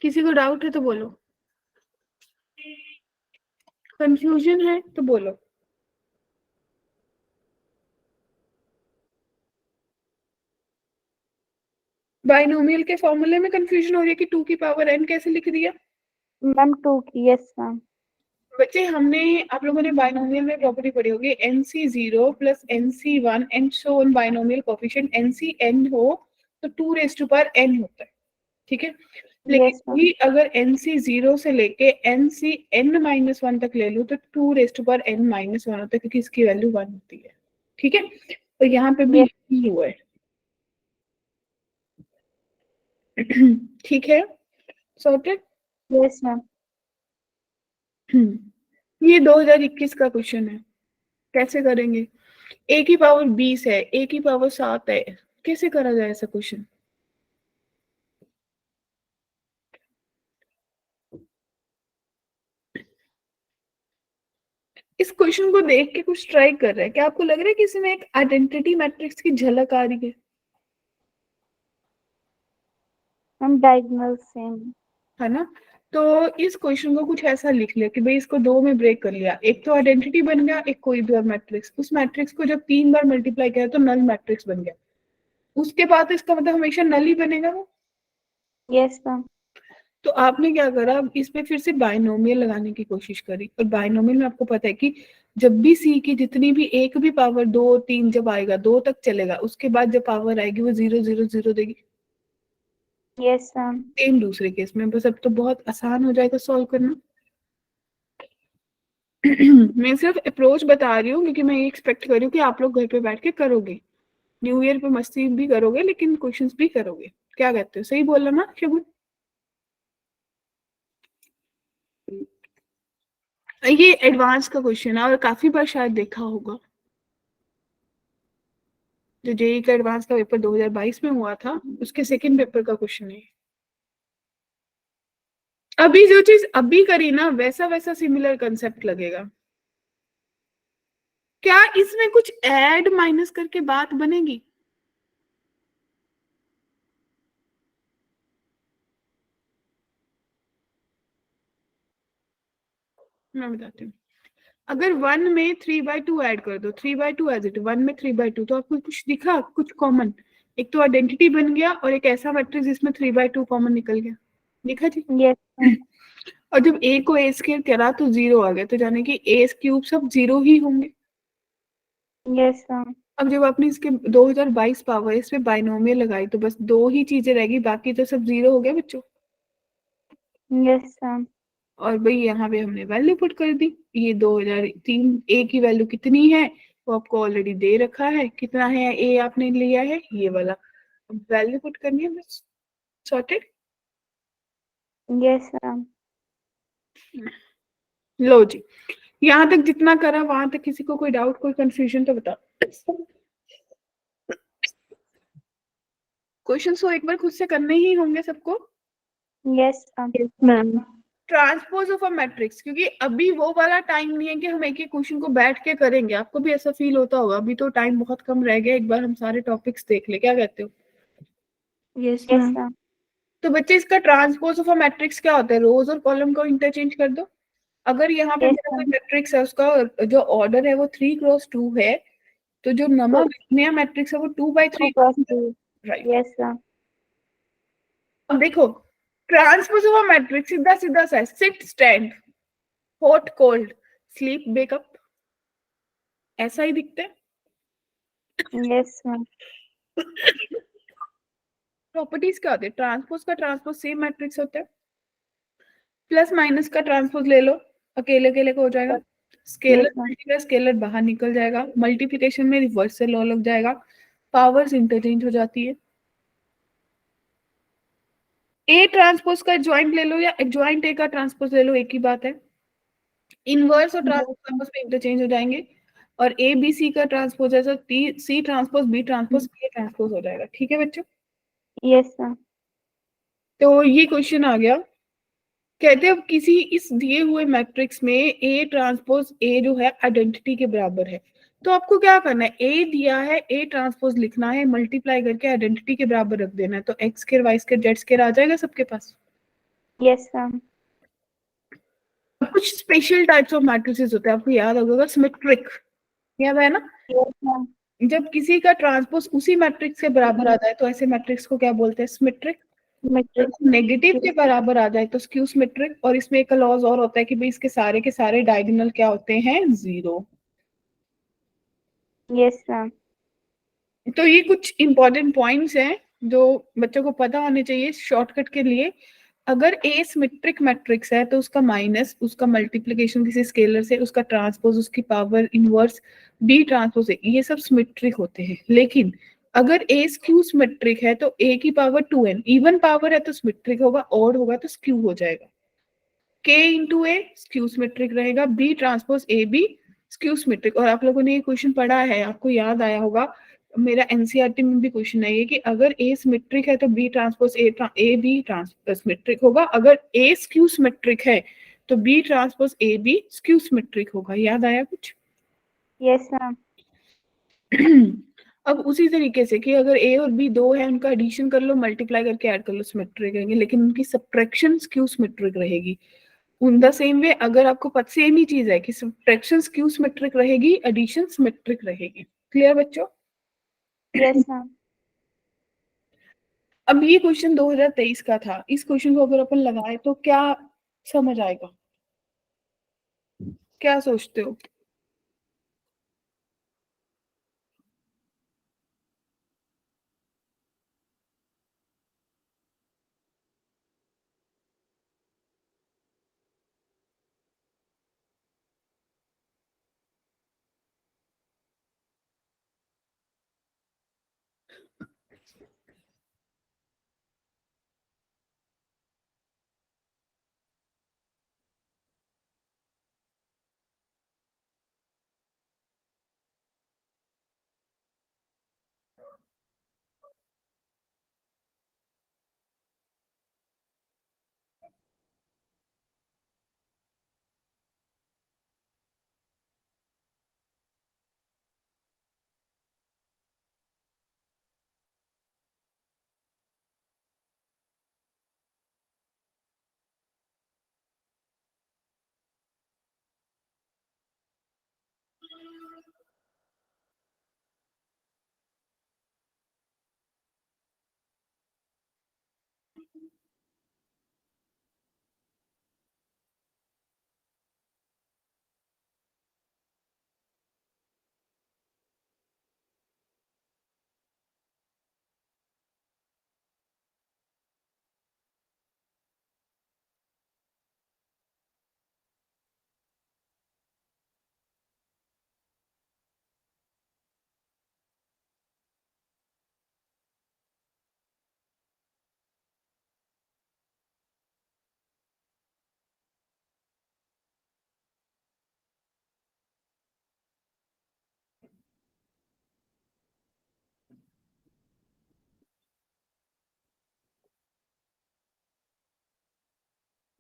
किसी को डाउट है तो बोलो, कंफ्यूजन है तो बोलो। बाइनोमियल के फॉर्मूले में कंफ्यूजन हो रही है कि 2 की पावर n कैसे लिख दिया? Ma'am, 2. Yes, ma'am. बच्चे हमने, आप लोगों ने बाइनोमियल में प्रॉपर्टी पढ़ी होगी, nc0 plus nc1 and so on, binomial coefficient ncn हो तो 2 रेज़ टू पावर n होता है, ठीक है। लेकिन Yes, ma'am. भी अगर nc0 से लेके ncn माइनस 1 तक ले लूँ तो 2 raise to power n minus 1 होता है, क्योंकि इसकी वैल्यू 1 होती है, ठीक है। तो यहाँ पे भी Yes. यही हुआ है, ठीक है, सॉर्टेड। Yes, ma'am. ये 2021 का क्वेश्चन है, कैसे करेंगे? a की पावर 20 है, a की पावर 7 है, कैसे करा जाए ऐसा क्वेश्चन? इस क्वेश्चन को देख के कुछ ट्राई कर रहे हैं क्या? आपको लग रहा है कि इसमें एक आइडेंटिटी मैट्रिक्स की झलक आ रही है? Ma'am, diagonal same. है ना? तो इस क्वेश्चन को कुछ ऐसा लिख लिया कि भाई इसको दो में ब्रेक कर लिया, एक तो आइडेंटिटी बन गया, एक कोई भी और मैट्रिक्स, उस मैट्रिक्स को जब 3 बार मल्टीप्लाई किया तो नल मैट्रिक्स बन गया, उसके बाद इसका मतलब हमेशा नल ही बनेगा वो। Yes, ma'am. तो आपने क्या करा, इसमें फिर से बाइनोमियल लगाने की कोशिश करी, और बाइनोमियल में आपको पता है कि जब भी सी की जितनी भी एक भी पावर 2 3 जब आएगा 2 तक चलेगा, उसके बाद जब पावर आएगी वो 0 0 0 देगी। Yes, ma'am. सेम दूसरे केस में, बस अब तो बहुत आसान हो जाएगा सॉल्व करना। मैं सिर्फ अप्रोच बता रही हूँ क्योंकि मैं ये एक्सपेक्ट कर रही हूँ कि आप लोग घर पे बैठ के करोगे, न्यू ईयर पे मस्ती भी करोगे लेकिन क्वेश्चंस भी करोगे। क्या कहते हो, सही बोला ना शगुन? ये एडवांस का क्वेश्चन है और काफी बार शायद देखा होगा, जो जेई का एडवांस का पेपर 2022 में हुआ था उसके सेकंड पेपर का क्वेश्चन है। अभी जो चीज अभी करी ना वैसा वैसा सिमिलर कंसेप्ट लगेगा। क्या इसमें कुछ ऐड माइनस करके बात बनेगी? मैं बताती हूँ, अगर 1 में 3/2 ऐड कर दो, 3/2 एज इट, 1 में 3/2, तो आपको कुछ दिखा कुछ कॉमन? एक तो आइडेंटिटी बन गया और एक ऐसा मैट्रिक्स जिसमें 3/2 कॉमन निकल गया, दिखा जी? Yes, ma'am. और जब a को a स्क्वायर करा तो 0 आ गया, तो जाने कि a क्यूब सब 0 ही होंगे। Yes, ma'am. अब जब आपने इसके 2022 पावर इस पे बाइनोमियल लगाई तो बस दो ही चीजें रहेगी, बाकी तो सब 0 हो गया बच्चों। Yes, ma'am. और भाई यहाँ पे हमने वैल्यू पुट कर दी, ये 2003 ए की वैल्यू कितनी है वो आपको ऑलरेडी दे रखा है, कितना है ए आपने लिया है ये वाला, वैल्यू पुट करनी है बस, सॉर्टेड। Yes, ma'am. लो जी, यहाँ तक जितना करा वहां तक किसी को कोई डाउट कोई कंफ्यूजन तो बताओ। क्वेश्चन तो एक बार खुद से करने ही होंगे सबको। Yes, ma'am. Yes, ma'am. Transpose of a matrix, क्योंकि अभी वो वाला टाइम नहीं है कि हम एक एक क्वेश्चन को बैठ के करेंगे। आपको भी ऐसा फील होता होगा, अभी तो टाइम बहुत कम रह गया, एक बार हम सारे टॉपिक्स देख ले, क्या कहते हो? Yes, Yes, ma'am. ma'am. तो बच्चे इसका ट्रांसपोज ऑफ अ मैट्रिक्स क्या होता है? रोज और कॉलम को इंटरचेंज कर दो। अगर यहाँ पे Yes, मेरा कोई ma'am. मैट्रिक्स है, उसका जो ऑर्डर है वो 3x2 है, तो जो नंबर नया मैट्रिक्स है वो 2/3 2 + 2. राइट। Yes, ma'am. अब देखो, ट्रांसपोज ऑफ अ मैट्रिक्स सीधा सीधा सा है, sit stand hot cold sleep wake up, ऐसा ही दिखता है। Yes, ma'am. प्रॉपर्टीज क्या होती है? ट्रांसपोज का ट्रांसपोज सेम मैट्रिक्स होता है, प्लस माइनस का ट्रांसपोज ले लो, अकेले अकेले को हो जाएगा, scalar Yes, ma'am. Multiply scalar बाहर निकल जाएगा, मल्टीप्लिकेशन में रिवर्स से लॉ लग जाएगा, पावर्स इंटरचेंज हो जाती है। ए ट्रांसपोज का ज्वाइंट ले लो या ज्वाइंट ए का ट्रांसपोज ले लो, एक ही बात है। इनवर्स और ट्रांसपोज आपस में इंटरचेंज हो जाएंगे, और ए बी सी का ट्रांसपोज है तो C transpose B transpose A transpose हो जाएगा। ठीक है बच्चों, Yes, ma'am. तो ये क्वेश्चन आ गया। कहते हैं अब किसी इस दिए हुए मैट्रिक्स में ए ट्रांसपोज ए जो है आइडेंटिटी के बराबर है, तो आपको क्या करना है? ए दिया है, ए ट्रांसपोज लिखना है, मल्टीप्लाई करके आइडेंटिटी के बराबर रख देना है, तो x square y square z square आ जाएगा सबके पास। Yes, ma'am. कुछ स्पेशल टाइप्स ऑफ मैट्रिसेस होते हैं, आपको याद होगा, सिमेट्रिक, याद है ना? Yes, ma'am. जब किसी का ट्रांसपोज उसी मैट्रिक्स के बराबर आ जाए तो ऐसे मैट्रिक्स को क्या बोलते हैं? सिमेट्रिक। Symmetric. नेगेटिव के बराबर आ जाए तो स्क्यू सिमेट्रिक, और इसमें एक लॉज और होता है कि भाई इसके सारे के सारे डायगोनल क्या होते हैं? 0। Yes, ma'am. तो ये कुछ इंपॉर्टेंट पॉइंट्स हैं जो बच्चों को पता होने चाहिए शॉर्टकट के लिए। अगर ए सिमेट्रिक मैट्रिक्स है तो उसका माइनस, उसका मल्टीप्लिकेशन किसी स्केलर से, उसका ट्रांसपोज, उसकी पावर इनवर्स, बी ट्रांसपोज है, ये सब सिमेट्रिक होते हैं। लेकिन अगर ए स्क्यू सिमेट्रिक है तो ए की पावर 2n, इवन पावर है तो सिमेट्रिक होगा, ऑड होगा तो स्क्यू हो जाएगा। k into A skew symmetric रहेगा, B transpose A B skew symmetric. और आप लोगों ने ये क्वेश्चन पढ़ा है, आपको याद आया होगा, मेरा एनसीईआरटी में भी क्वेश्चन है ये, कि अगर ए सिमेट्रिक है तो B transpose A B symmetric होगा, अगर ए स्क्यू सिमेट्रिक है तो B transpose A B skew symmetric होगा। याद आया कुछ? Yes, ma'am. अब उसी तरीके से कि अगर ए और बी दो है, उनका एडिशन कर लो, मल्टीप्लाई करके ऐड कर लो, सिमेट्रिक रहेंगे, लेकिन उनकी सब्ट्रैक्शन स्क्यू सिमेट्रिक रहेगी। उन द सेम वे अगर आपको पता, सेम ही चीज है कि सब्ट्रैक्शन स्क्यू सिमेट्रिक रहेगी, एडिशन सिमेट्रिक रहेगी। क्लियर बच्चों? Yes, ma'am. अब ये क्वेश्चन 2023 का था, इस क्वेश्चन को अगर अपन लगाए तो क्या समझ आएगा? क्या सोचते हो?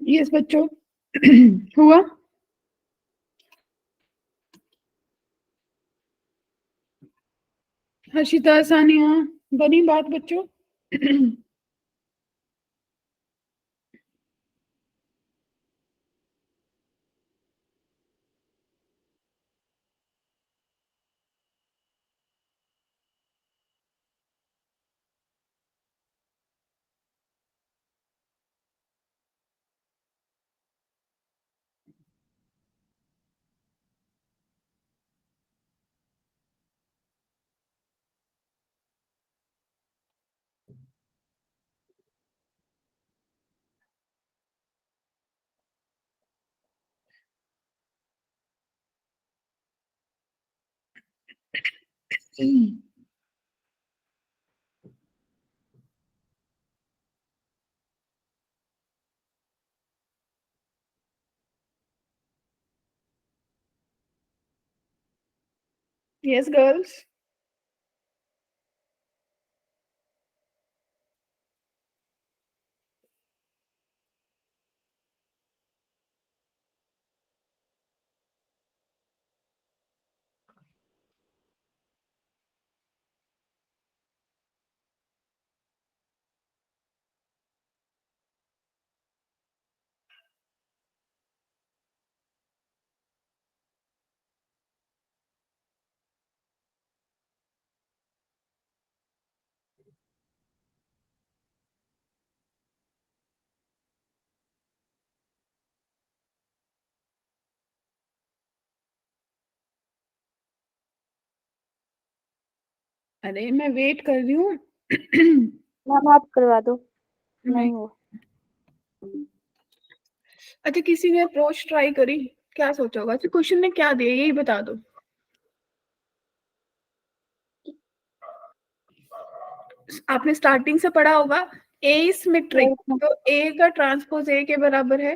यस बच्चों हुआ। हर्षिता, सानिया, बनी बात बच्चों? Yes, girls. अरे मैं वेट कर रही हूँ। मैम आप करवा दो। नहीं हो। अच्छा, किसी ने अप्रोच ट्राई करी? क्या सोचा होगा? अच्छा, क्वेश्चन ने क्या दिया यही बता दो। आपने स्टार्टिंग से पढ़ा होगा ए सिमेट्रिक, Yes, ma'am. तो ए का ट्रांसपोज ए के बराबर है।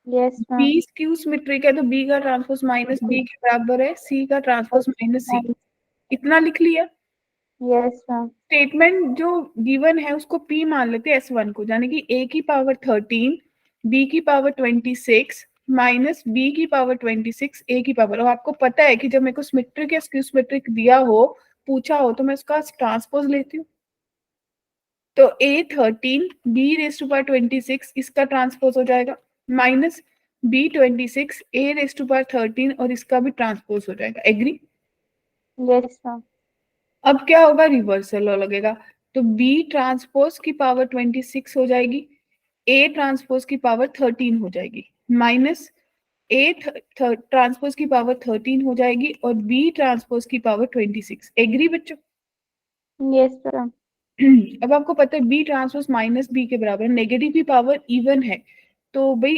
Yes, B ma'am. Skew symmetric है तो बी का ट्रांसपोज माइनस बी के बराबर है। सी का ट्रांसपोज माइनस सी। इतना लिख लिया। Yes, ma'am. स्टेटमेंट जो गिवन है उसको पी मान लेते हैं S1 को, यानी कि a की पावर 13 b की पावर 26 माइनस b की पावर 26 a की पावर। और आपको पता है कि जब मेरे को सिमेट्रिक या स्क्यू सिमेट्रिक दिया हो, पूछा हो, तो मैं उसका ट्रांसपोज लेती हूँ। तो A13 b raise to power 26 इसका ट्रांसपोज हो जाएगा, minus B26 a raise to power 13 और इसका भी ट्रांसपोज हो जाएगा। एग्री? Yes, ma'am. अब क्या होगा? रिवर्सल लॉ लगेगा। तो B ट्रांसपोज की पावर 26 हो जाएगी, A ट्रांसपोज की पावर 13 हो जाएगी, माइनस A ट्रांसपोज की पावर 13 हो जाएगी और B ट्रांसपोज की पावर 26। एग्री बच्चों? Yes, ma'am. अब आपको पता है B ट्रांसपोज माइनस B के बराबर, नेगेटिव की पावर इवन है तो भाई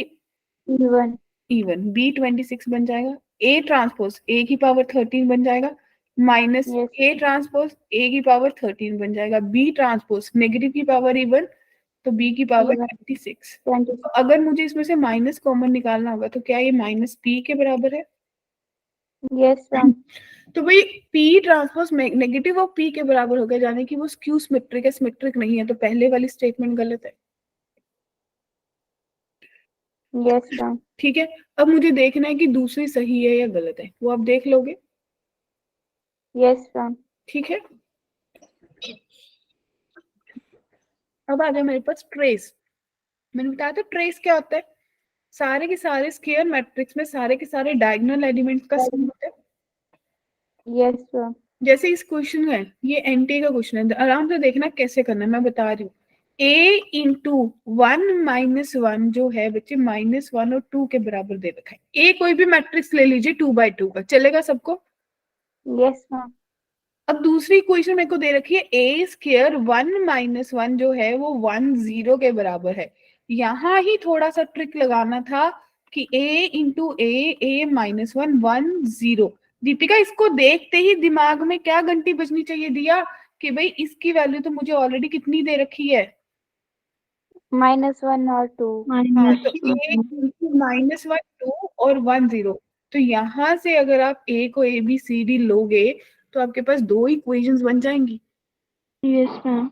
Even. इवन B26 बन जाएगा। A ट्रांसपोज A की पावर 13 बन जाएगा, minus Yes. A transpose A की पावर 13 बन जाएगा। B ट्रांसपोज नेगेटिव की पावर इवन तो B की पावर Even. 26। 20. तो अगर मुझे इसमें से माइनस कॉमन निकालना होगा तो क्या ये माइनस P के बराबर है? Yes, ma'am. तो भाई P ट्रांसपोज नेगेटिव और P के बराबर हो गया, यानी कि वो स्क्यू सिमेट्रिक है, सिमेट्रिक नहीं है। तो पहले वाली स्टेटमेंट गलत है। Yes, ma'am. ठीक है, अब मुझे देखना है कि दूसरी सही है या गलत है, वो आप देख लोगे। Yes, ma'am. ठीक है, अब आ गया मेरे पास ट्रेस। मैंने बताया था ट्रेस क्या होता है। सारे के सारे स्क्वायर मैट्रिक्स में सारे के सारे डायगोनल एलिमेंट्स का सम होता है। Yes, ma'am. जैसे इस क्वेश्चन में, ये एनटी का क्वेश्चन है, आराम से देखना कैसे करना है, मैं बता रही हूँ। a इंटू 1 - 1 जो है बच्चे -1 और 2 के बराबर दे रखा है। a कोई भी मैट्रिक्स ले लीजिए 2/2 का, चलेगा सबको। Yes, ma'am. अब दूसरी क्वेश्चन मेरे को दे रखी है a स्क्वायर 1 - 1 जो है वो 10 के बराबर है। यहां ही थोड़ा सा ट्रिक लगाना था कि a इंटू a -1 10। दीपिका, इसको देखते ही दिमाग में क्या घंटी बजनी चाहिए दिया कि भाई इसकी वैल्यू तो मुझे ऑलरेडी कितनी दे रखी है? -1 और 2. हाँ, तो a इंटू -1 2 और 10। तो यहाँ से अगर आप a को ABCD लोगे तो आपके पास दो इक्वेशंस बन जाएंगी। Yes, ma'am.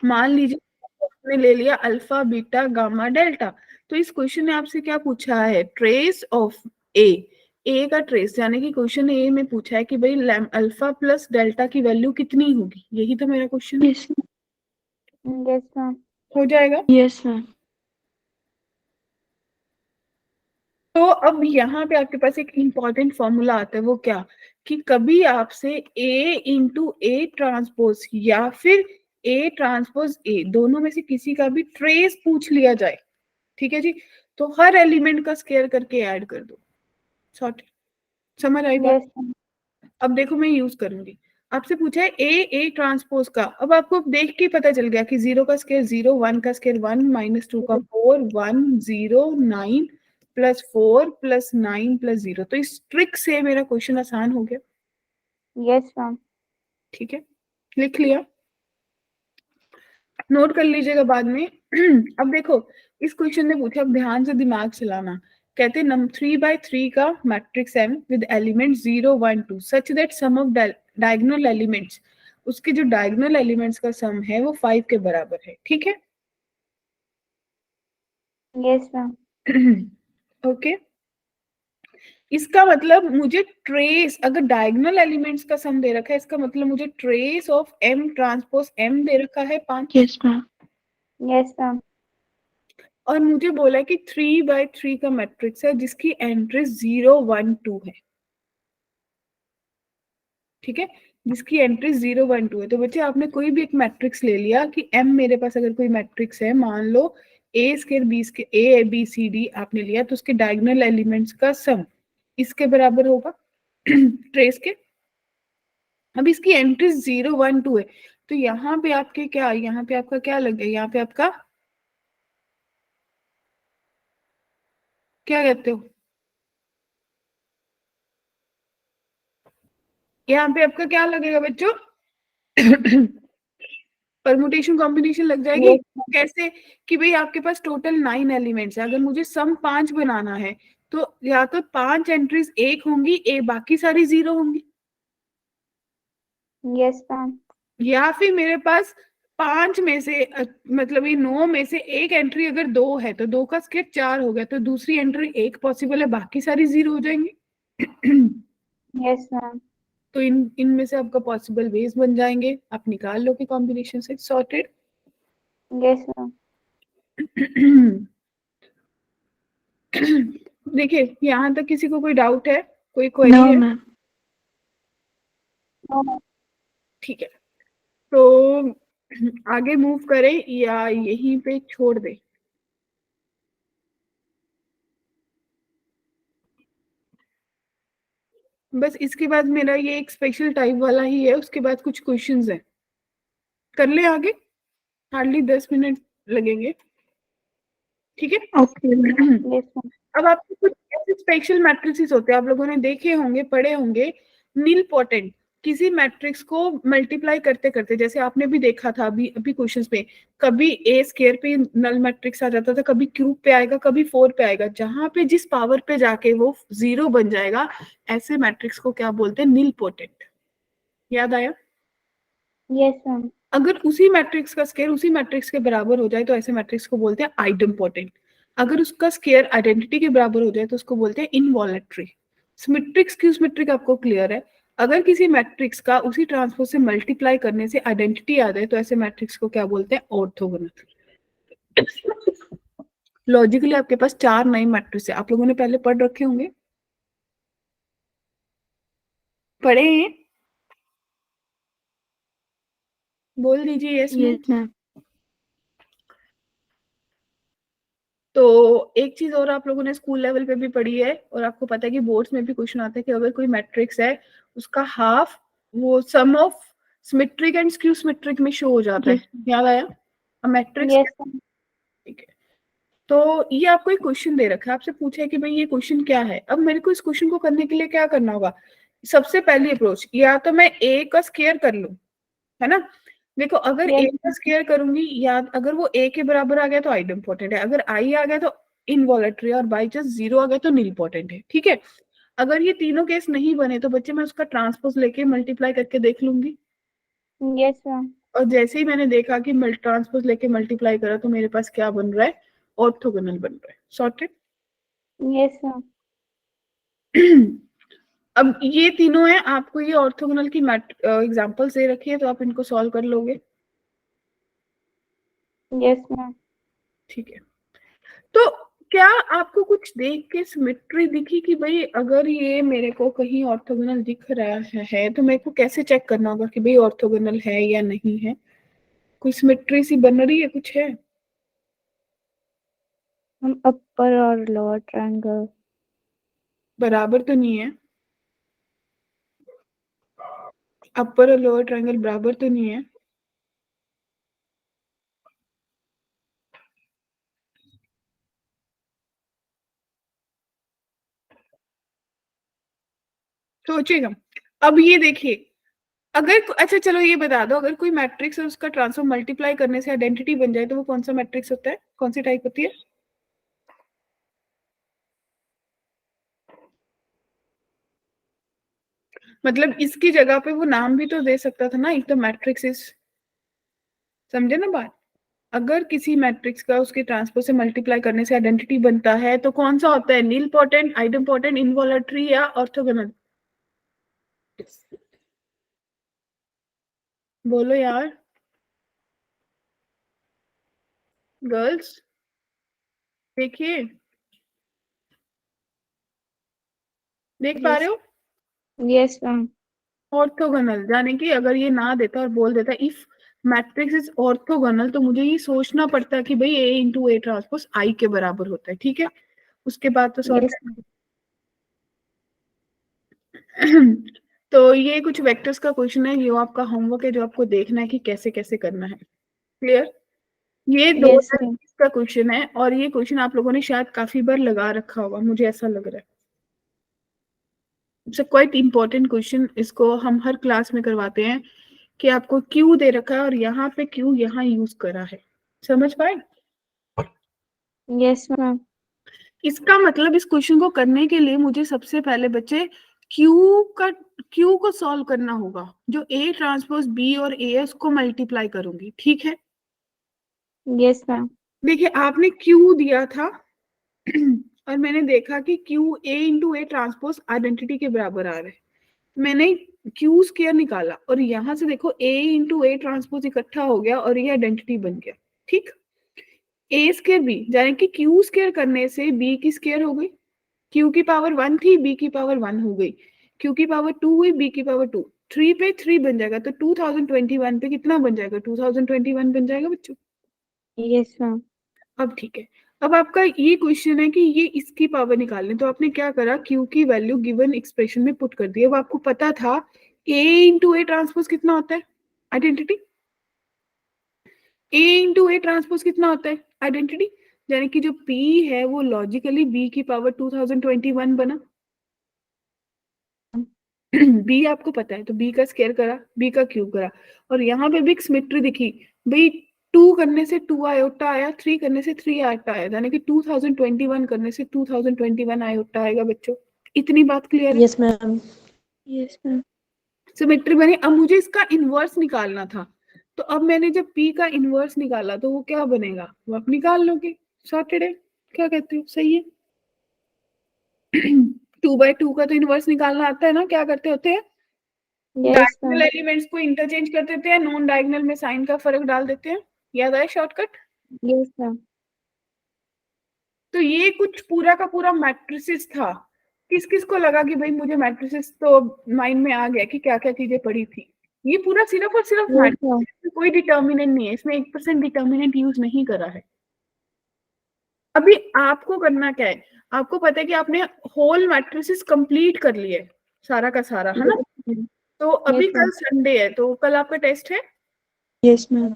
मान लीजिए आपने ले लिया अल्फा बीटा गामा डेल्टा। तो इस क्वेश्चन ने आपसे क्या पूछा है, ट्रेस ऑफ ए का ट्रेस, यानी कि क्वेश्चन ए में पूछा है कि भाई अल्फा प्लस डेल्टा की वैल्यू कितनी होगी, यही तो मेरा क्वेश्चन यस यस मैम। हो जाएगा। Yes ma'am. तो अब यहाँ पे आपके पास एक इंपॉर्टेंट फॉर्मूला आता है, वो क्या, कि कभी आपसे ए इंटू ए ट्रांसपोज या फिर ए ट्रांसपोज ए दोनों में से किसी का भी ट्रेस पूछ लिया जाए, ठीक है जी, तो हर एलिमेंट का स्क्वायर करके ऐड कर दो। सॉर्ट, समझ आई बात। Yes ma'am. अब देखो मैं यूज करूंगी, आपसे पूछा है ए ट्रांसपोज का, अब आपको देख के पता चल गया कि 0 का स्क्वायर 0, 1 का स्क्वायर 1, -2 का 4, 1 0 9 प्लस 4 प्लस 9 प्लस 0, तो इस ट्रिक से मेरा क्वेश्चन आसान हो गया। Yes ma'am. ठीक है, लिख लिया, नोट कर लीजिएगा बाद में। अब देखो इस क्वेश्चन ने पूछा, अब ध्यान से दिमाग चलाना, कहते हैं 3/3 का matrix M with element 0 1 2 such that sum of diagonal elements, उसके जो डायगोनल एलिमेंट्स का सम है वो 5 के बराबर है, ठीक है। Yes ma'am. ओके, इसका मतलब मुझे ट्रेस, अगर डायगोनल एलिमेंट्स का सम दे रखा है, इसका मतलब मुझे trace of M transpose M दे रखा है 5। Yes ma'am. Yes ma'am. और मुझे बोला कि 3/3 का मैट्रिक्स है जिसकी एंट्री 0 1 2 है, ठीक है, जिसकी एंट्री 0 1 2 है। तो बच्चे आपने कोई भी एक मैट्रिक्स ले लिया कि एम, मेरे पास अगर कोई मैट्रिक्स है, मान लो A square B square A B C D आपने लिया, तो उसके डायगोनल एलिमेंट्स का सम इसके बराबर होगा ट्रेस के। अब इसकी एंट्री 0 1 2 है, तो यहाँ पे आपके क्या, यहाँ पे आपका क्या लग गया, यहाँ पे आपका क्या कहते हो, यहाँ पे आपका क्या लगेगा बच्चों, परमुटेशन कॉम्बिनेशन लग जाएगी। Yes ma'am. कैसे, कि भाई आपके पास टोटल 9 एलिमेंट्स है, अगर मुझे सम 5 बनाना है तो या तो 5 एंट्रीज 1 होंगी, बाकी सारी 0 होंगी, यस मैम। या फिर मेरे पास 5 में से मतलब ये 9 में से एक एंट्री अगर 2 है तो 2 का स्क्वायर 4 हो गया, तो दूसरी एंट्री 1 पॉसिबल है, बाकी सारी 0 हो जाएंगी। Yes ma'am. तो इनमें से आपका पॉसिबल वेज बन जाएंगे, आप निकाल लो कि कॉम्बिनेशन से, सॉर्टेड। Yes ma'am. देखिए यहाँ तक किसी को कोई डाउट है, कोई क्वेरी नो है? मैम। ठीक है, तो आगे मूव करें या यहीं पे छोड़ दें? बस इसके बाद मेरा ये एक स्पेशल टाइप वाला ही है, उसके बाद कुछ क्वेश्चंस हैं, कर ले आगे, हार्डली 10 मिनट लगेंगे, ठीक है। Okay ma'am. Yes ma'am. अब आपको कुछ ऐसे स्पेशल मैट्रिक्स होते हैं, आप लोगों ने देखे होंगे, पढ़े होंगे, नील पोटेंट, किसी मैट्रिक्स को मल्टीप्लाई करते करते, जैसे आपने भी देखा था अभी अभी क्वेश्चंस पे, कभी ए स्क्वायर पे नल मैट्रिक्स आ जाता था, कभी क्यूब पे आएगा, कभी 4 पे आएगा, जहां पे जिस पावर पे जाके वो 0 बन जाएगा, ऐसे मैट्रिक्स को क्या बोलते हैं, नील पोटेंट। याद आया? Yes ma'am. अगर उसी मैट्रिक्स का स्क्वायर उसी मैट्रिक्स के बराबर हो जाए तो ऐसे मैट्रिक्स को बोलते हैं आइडेम्पोटेंट। अगर उसका स्क्वायर आइडेंटिटी के बराबर हो जाए तो उसको बोलते हैं इनवॉलेटरी। सिमेट्रिक स्क्यू सिमेट्रिक आपको क्लियर है? अगर किसी मैट्रिक्स का उसी ट्रांसपोज से मल्टीप्लाई करने से आइडेंटिटी आ जाए तो ऐसे मैट्रिक्स को क्या बोलते हैं, ऑर्थोगोनल। लॉजिकली आपके पास 4 नए मैट्रिक्स है, आप लोगों ने पहले पढ़ रखे होंगे, पढ़े हैं? बोल दीजिए यस नो। Yes ma'am. तो एक चीज और आप लोगों ने स्कूल लेवल पे भी पढ़ी है, और आपको पता है कि बोर्ड्स में भी क्वेश्चन आता है कि अगर कोई मैट्रिक्स है उसका हाफ वो sum of symmetric and skew symmetric में शो हो जाता है। Yes. याद आया? Matrix, yes ma'am. ठीक है। तो ये आपको एक क्वेश्चन दे रखा है, आपसे पूछा है कि भाई ये क्वेश्चन क्या है। अब मेरे को इस क्वेश्चन को करने के लिए क्या करना होगा, सबसे पहली अप्रोच, या तो मैं ए का स्क्वायर कर लूं, है ना। देखो अगर Yes. ए का स्क्वायर करूंगी, या अगर वो ए के बराबर आ गया तो आइडेम्पोटेंट है, अगर आई आ गया तो इनवॉलेटरी, और बाई चांस 0 आ गया तो नीलपोटेंट है, ठीक है। अगर ये तीनों केस नहीं बने तो बच्चे मैं उसका ट्रांसपोज लेके मल्टीप्लाई करके देख लूंगी, यस मैम। और जैसे ही मैंने देखा कि ट्रांसपोज लेके मल्टीप्लाई करा तो मेरे पास क्या बन रहा है, ऑर्थोगोनल बन रहा है। सॉर्टेड। Yes ma'am. अब ये तीनों है, आपको ये ऑर्थोगोनल की एग्जांपल्स दे रखी है तो आप इनको सॉल्व कर लोगे। Yes ma'am. ठीक है, तो क्या आपको कुछ देख के सिमेट्री दिखी कि भाई अगर ये मेरे को कहीं ऑर्थोगोनल दिख रहा है तो मेरे को कैसे चेक करना होगा कि भाई ऑर्थोगोनल है या नहीं है? कोई सिमेट्री सी बन रही है, कुछ है? हम अपर और लोअर ट्रायंगल बराबर तो नहीं है, अपर और लोअर ट्रायंगल बराबर तो नहीं है। सोचिएगा। अब ये देखिए, अगर अच्छा चलो ये बता दो, अगर कोई मैट्रिक्स है उसका ट्रांसफॉर्म मल्टीप्लाई करने से आइडेंटिटी बन जाए तो वो कौन सा मैट्रिक्स होता है, कौन सी टाइप होती है? मतलब इसकी जगह पे वो नाम भी तो दे सकता था ना, एक तो मैट्रिक्स इज, समझे ना बात? अगर किसी मैट्रिक्स का उसके ट्रांसपोज से मल्टीप्लाई करने से आइडेंटिटी बनता है तो कौन सा होता है, नीलपोटेंट, आइडेम्पोटेंट, इनवॉलेटरी या ऑर्थोगोनल? बोलो यार गर्ल्स, देखिए, देख पा रहे हो? Yes ma'am. ऑर्थोगोनल, यानी कि अगर ये ना देता और बोल देता इफ मैट्रिक्स इज ऑर्थोगोनल तो मुझे ये सोचना पड़ता कि भाई ए इंटू ए ट्रांसपोज आई के बराबर होता है, ठीक है? उसके बाद तो सॉर्ट। Yes ma'am. तो ये कुछ वेक्टर्स का क्वेश्चन है, ये आपका होमवर्क है जो आपको देखना है कि कैसे कैसे करना है। क्लियर? ये यस मैम। 2020 का क्वेश्चन है और ये क्वेश्चन आप लोगों ने शायद काफी बार लगा रखा होगा, मुझे ऐसा लग रहा है। इट्स क्वाइट इंपॉर्टेंट क्वेश्चन, इसको हम हर क्लास में करवाते हैं कि आपको क्यू दे रखा है और यहाँ पे क्यू यहाँ यूज करा है, समझ पाए? Yes ma'am. इसका मतलब इस क्वेश्चन को करने के लिए मुझे सबसे पहले बच्चे क्यू को सॉल्व करना होगा, जो ए ट्रांसपोज बी और ए है उसको मल्टीप्लाई करूंगी, ठीक है? Yes ma'am. देखिए आपने क्यू दिया था और मैंने देखा कि Q A into A transpose identity के बराबर आ रहा है, मैंने क्यू स्क्वायर निकाला और यहां से देखो ए इंटू ए ट्रांसपोज इकट्ठा हो गया और ये आइडेंटिटी बन गया, ठीक? ए स्क्वायर बी, यानी कि क्यू स्क्वायर करने से बी की स्क्वायर हो गई, क्यू की पावर 1 थी, बी की पावर 1 हो गई, क्यू की पावर 2 हुई, बी की पावर 2, 3 पे 3 बन जाएगा तो 2021 पे कितना बन जाएगा, 2021 बन जाएगा बच्चों। Yes ma'am. अब ठीक है, अब आपका ये क्वेश्चन है कि ये इसकी पावर निकालने, तो आपने क्या करा, क्यू की वैल्यू गिवन एक्सप्रेशन में पुट कर दी। अब आपको पता था ए इंटू ए ट्रांसपोज कितना होता है, identity, A into A transpose कितना होता है आइडेंटिटी, यानी कि जो पी है वो लॉजिकली बी की पावर 2021 बना। बी आपको पता है तो बी का स्क्वायर करा, बी का क्यूब करा, और यहाँ पे भी एक सिमेट्री दिखी भाई, 2 करने से 2 आयोटा आया, 3 करने से 3 आयोटा आया, यानी कि 2021 करने से 2021 आयोटा आएगा बच्चों। इतनी बात क्लियर है? Yes ma'am. Yes ma'am. Symmetry बनी। अब मुझे इसका इनवर्स निकालना था, तो अब मैंने जब पी का इनवर्स निकाला तो वो क्या बनेगा, वो आप निकाल लोगे, सॉर्टेड है। क्या कहते हो, सही है? 2/2 का तो इनवर्स निकालना आता है ना, क्या करते होते हैं, यस डायगोनल मैम। एलिमेंट्स को इंटरचेंज कर देते हैं, नॉन डायगोनल में साइन का फर्क डाल देते हैं, याद आया शॉर्टकट? Yes ma'am. तो ये कुछ पूरा का पूरा मैट्रिसेस था। किस किस को लगा कि भाई मुझे मैट्रिसेस तो माइंड में आ गया कि क्या क्या चीजें पड़ी थी? ये पूरा सिर्फ और सिर्फ यस मैम। मैट्रिसेस, कोई डिटर्मिनेंट नहीं है इसमें, 1% डिटर्मिनेंट यूज नहीं करा है। अभी आपको करना क्या है, आपको पता है कि आपने होल मैट्रिसेस कंप्लीट कर लिए, सारा का सारा, है ना? तो अभी यस कल मैम। संडे है तो कल आपका टेस्ट है। Yes ma'am.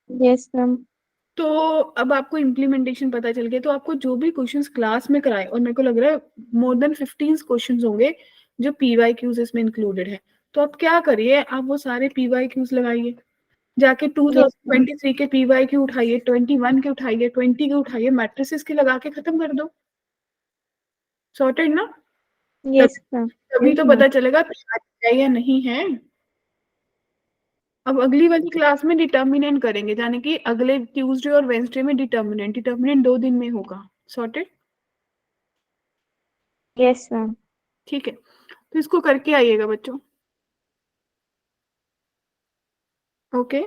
Yes ma'am. तो अब आपको इम्प्लीमेंटेशन पता चल गया, तो आपको जो भी क्वेश्चंस क्लास में कराए, और मेरे को लग रहा है मोर देन 15 क्वेश्चंस होंगे जो पीवाई क्यूज इसमें इंक्लूडेड है, तो आप क्या करिए, आप वो सारे पीवाई क्यूज लगाइए, जाके यस मैम। 2023 के पीवाई क्यू उठाइए, 21 के उठाइए, 20 के उठाइए, मैट्रिसेस के लगा के खत्म कर दो। सॉर्टेड ना? Yes ma'am. तभी तो पता चलेगा है या नहीं है। अब अगली वाली क्लास में डिटर्मिनेंट करेंगे, यानी कि अगले ट्यूसडे और वेंसडे में डिटर्मिनेंट 2 दिन में होगा। सॉर्टेड? Yes ma'am. ठीक है, तो इसको करके आइएगा बच्चों। ओके